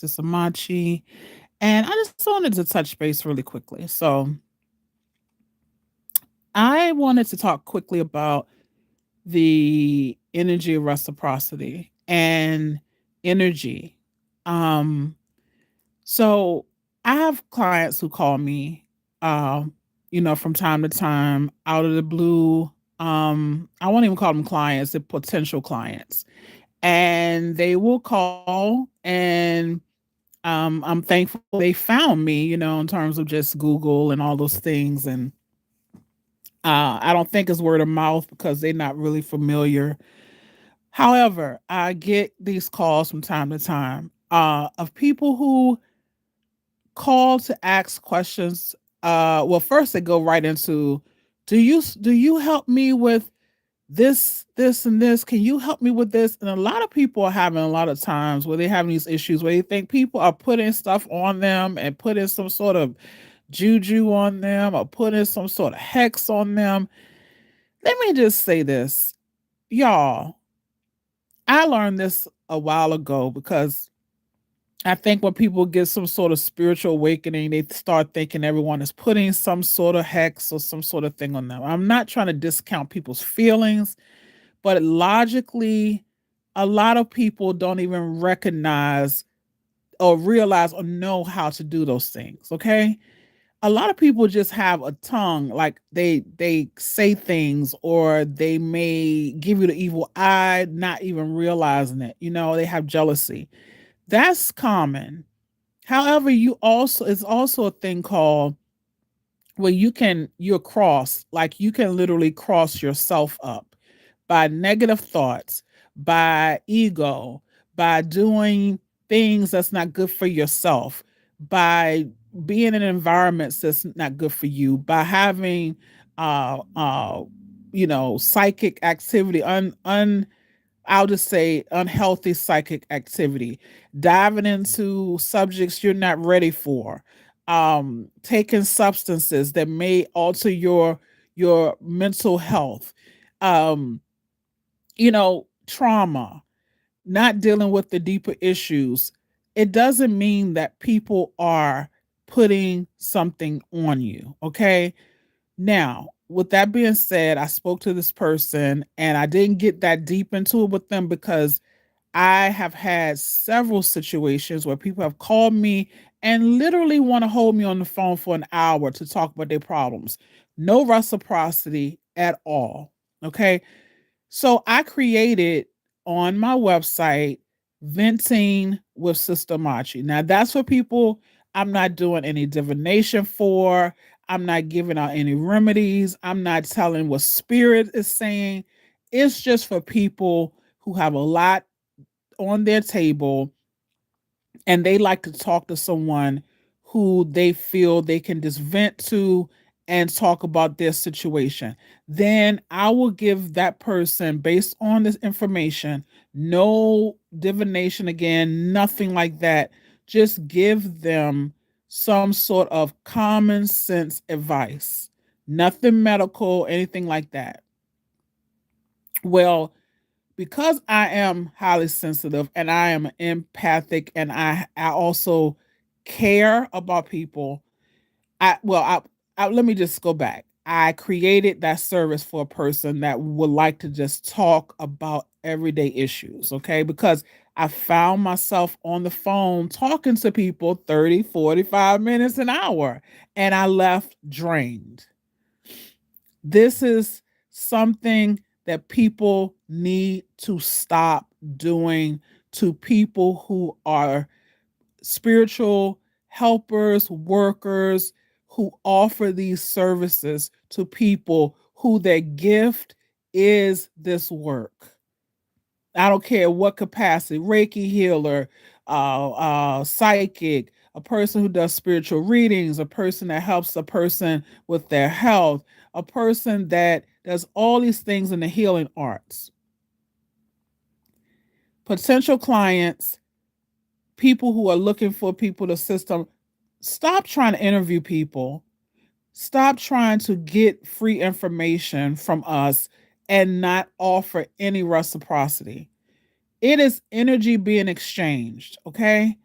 This is Amachi, and I just wanted to touch base really quickly. So, I wanted to talk quickly about the energy of reciprocity and energy. Um, so I have clients who call me, um, from time to time out of the blue. I won't even call them clients; they're potential clients, and they will call and I'm thankful they found me, in terms of just Google and all those things. And I don't think it's word of mouth because they're not really familiar. However, I get these calls from time to time of people who call to ask questions. Well, first they go right into, do you help me with this and this? Can you help me with this? And a lot of people are having a lot of times where they're having these issues where they think people are putting stuff on them and putting some sort of juju on them or putting some sort of hex on them. Let me just say this, y'all. I learned this a while ago because I think when people get some sort of spiritual awakening, they start thinking everyone is putting some sort of hex or some sort of thing on them. I'm not trying to discount people's feelings, but logically, a lot of people don't even recognize or realize or know how to do those things. Okay. A lot of people just have a tongue, like they say things or they may give you the evil eye, not even realizing it. They have jealousy. That's common. However, you also it's also a thing called where you're cross, like you can literally cross yourself up by negative thoughts, by ego, by doing things that's not good for yourself, by being in environments that's not good for you, by having uh uh psychic activity, I'll just say unhealthy psychic activity, diving into subjects you're not ready for, taking substances that may alter your mental health, um, trauma, not dealing with the deeper issues. It doesn't mean that people are putting something on you. Okay. Now, with that being said, I spoke to this person and I didn't get that deep into it with them because I have had several situations where people have called me and literally want to hold me on the phone for an hour to talk about their problems. No reciprocity at all. Okay. So I created on my website venting with Sister Machi. Now that's for people I'm not doing any divination for. I'm not giving out any remedies. I'm not telling what spirit is saying. It's just for people who have a lot on their table and they like to talk to someone who they feel they can just vent to and talk about their situation. Then I will give that person, based on this information, no divination again, nothing like that. Just give them some sort of common sense advice, nothing medical, anything like that. Well, because I am highly sensitive and I am empathic and I also care about people. I well I let me just go back. I created that service for a person that would like to just talk about everyday issues, okay? Because I found myself on the phone talking to people 30, 45 minutes an hour and I left drained. This is something that people need to stop doing to people who are spiritual helpers, workers who offer these services to people who their gift is this work. I don't care what capacity, Reiki healer, psychic, a person who does spiritual readings, a person that helps a person with their health, a person that does all these things in the healing arts. Potential clients, people who are looking for people to assist them, stop trying to interview people. Stop trying to get free information from us and not offer any reciprocity. It is energy being exchanged, okay?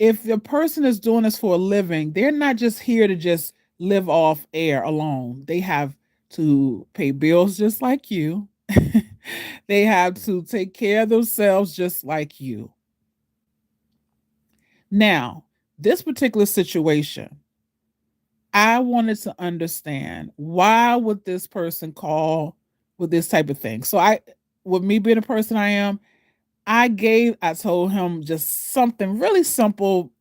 if the person is doing this for a living, they're not just here to just live off air alone. They have to pay bills just like you. They have to take care of themselves just like you. Now, this particular situation, I wanted to understand why would this person call with this type of thing. So with me being a person I am, I told him just something really simple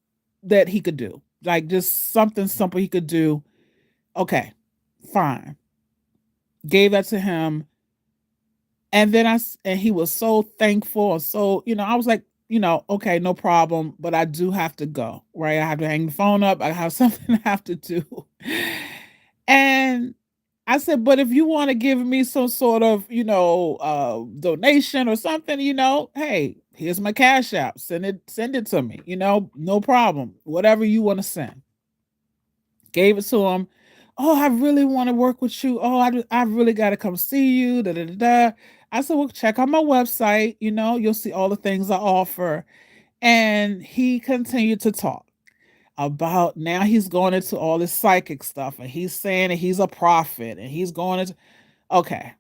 that he could do. Like just something simple he could do. Okay, fine. Gave that to him. And then and he was so thankful. And so, I was like, okay, no problem. But I do have to go, right? I have to hang the phone up. I have something I have to do. And I said, but if you want to give me some sort of, donation or something, hey, here's my cash app. Send it to me, no problem. Whatever you want to send. Gave it to him. Oh, I really want to work with you. Oh, I really got to come see you. Da, da, da, da. I said, well, check out my website. You'll see all the things I offer. And he continued to talk about now he's going into all this psychic stuff and he's saying that he's a prophet and he's going into, okay,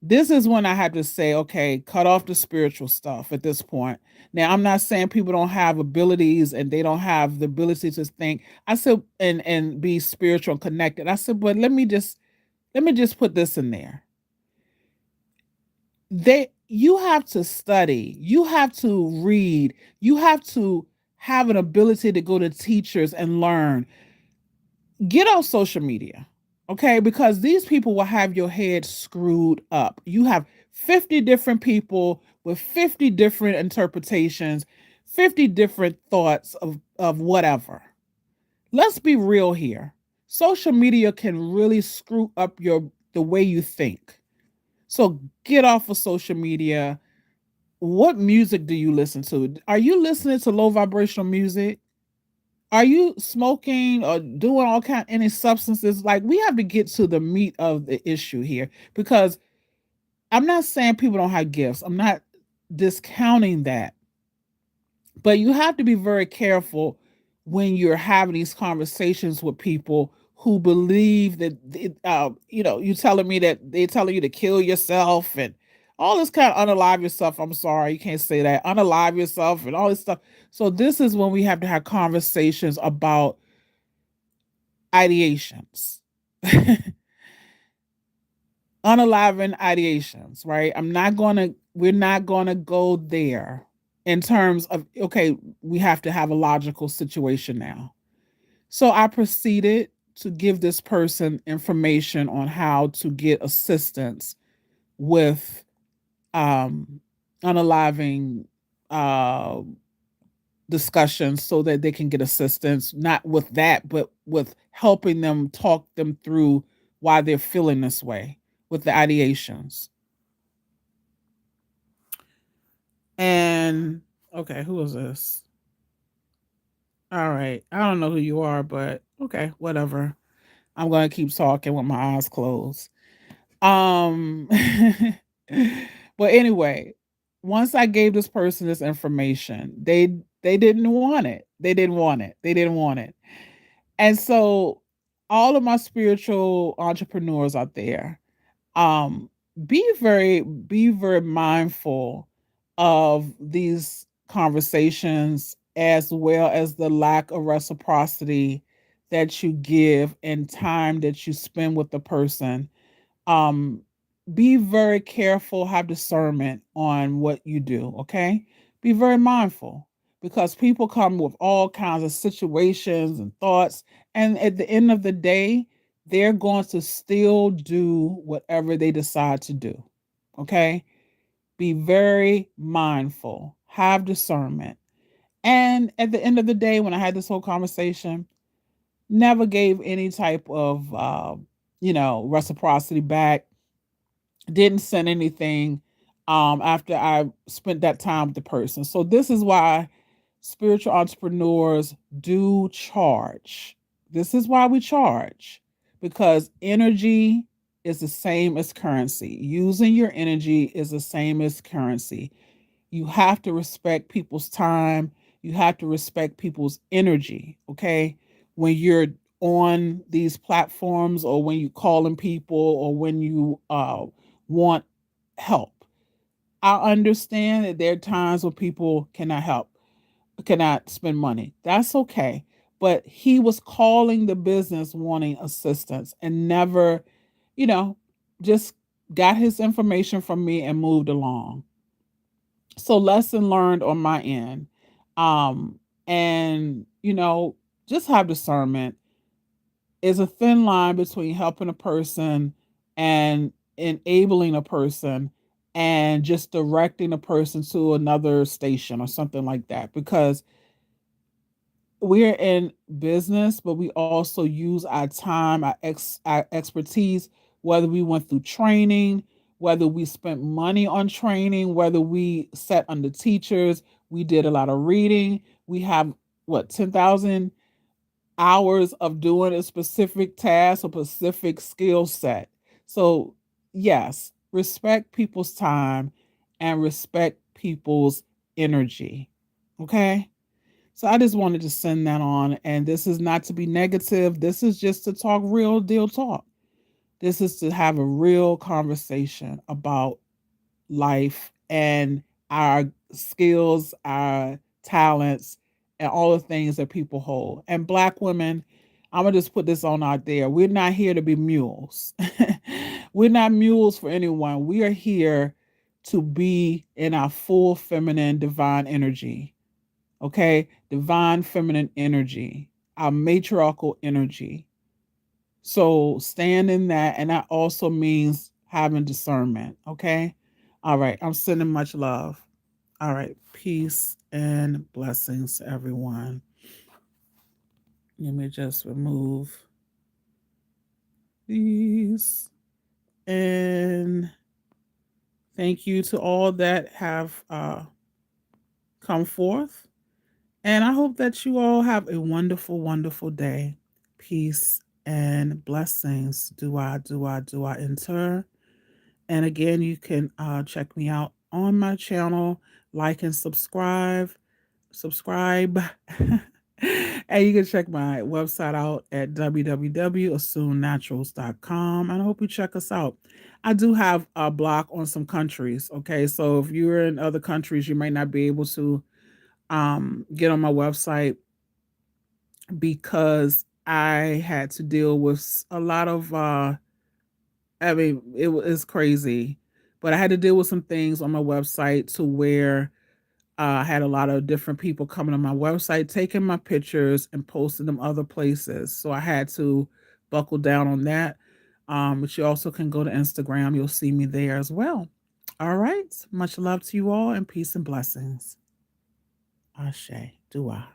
this is when I had to say, okay, cut off the spiritual stuff at this point. Now, I'm not saying people don't have abilities and they don't have the ability to think. I said, and be spiritual and connected. I said, but let me just put this in there. You have to study, you have to read, you have to have an ability to go to teachers and learn. Get on social media, okay? Because these people will have your head screwed up. You have 50 different people with 50 different interpretations, 50 different thoughts of whatever. Let's be real here. Social media can really screw up the way you think. So get off of social media. What music do you listen to? Are you listening to low vibrational music? Are you smoking or doing all kind any substances? Like we have to get to the meat of the issue here because I'm not saying people don't have gifts. I'm not discounting that. But you have to be very careful when you're having these conversations with people who believe that you telling me that they're telling you to kill yourself and all this kind of unalive yourself. I'm sorry, you can't say that. Unalive yourself and all this stuff. So this is when we have to have conversations about ideations. Unaliving ideations, right? We're not gonna go there in terms of, okay, we have to have a logical situation now. So I proceeded to give this person information on how to get assistance with um unaliving uh discussions so that they can get assistance, not with that, but with helping them talk them through why they're feeling this way with the ideations. And okay, who is this? All right. I don't know who you are, but okay, whatever. I'm going to keep talking with my eyes closed. Um but anyway, once I gave this person this information, they didn't want it. They didn't want it. They didn't want it. And so all of my spiritual entrepreneurs out there, um be very mindful of these conversations as well as the lack of reciprocity that you give and time that you spend with the person. um be very careful, have discernment on what you do, okay? Be very mindful because people come with all kinds of situations and thoughts, and at the end of the day they're going to still do whatever they decide to do, okay? Be very mindful, have discernment. And at the end of the day, when I had this whole conversation, never gave any type of reciprocity back. Didn't send anything after I spent that time with the person. So this is why spiritual entrepreneurs do charge. This is why we charge, because energy is the same as currency. Using your energy is the same as currency. You have to respect people's time. You have to respect people's energy, okay? When you're on these platforms, or when you calling people, or when you want help. I understand that there are times when people cannot help, cannot spend money. That's okay. But he was calling the business wanting assistance and never, you know, just got his information from me and moved along. So lesson learned on my end. And just have discernment. Is a thin line between helping a person and enabling a person, and just directing a person to another station or something like that, because we're in business, but we also use our time, our expertise, whether we went through training, whether we spent money on training, whether we sat under teachers, we did a lot of reading. We have what, 10,000 hours of doing a specific task or specific skill set. So, yes, respect people's time and respect people's energy. Okay? So I just wanted to send that on. And this is not to be negative. This is just to talk real deal talk. This is to have a real conversation about life and our skills, our talents, and all the things that people hold. And Black women, I'm going to just put this on out there. We're not here to be mules. We're not mules for anyone. We are here to be in our full feminine divine energy. Okay? Divine feminine energy, our matriarchal energy. So stand in that. And that also means having discernment. Okay? All right. I'm sending much love. All right. Peace and blessings to everyone. Let me just remove these. And thank you to all that have come forth. And I hope that you all have a wonderful, wonderful day. Peace and blessings. Do I enter? And again, you can check me out on my channel, like and subscribe. And you can check my website out at www.assumenaturals.com. And I hope you check us out. I do have a block on some countries. Okay. So if you're in other countries, you might not be able to get on my website, because I had to deal with a lot of I mean, it was crazy, but I had to deal with some things on my website to where I had a lot of different people coming on my website, taking my pictures and posting them other places. So I had to buckle down on that. But you also can go to Instagram. You'll see me there as well. All right. Much love to you all, and peace and blessings. Ashe. Dua.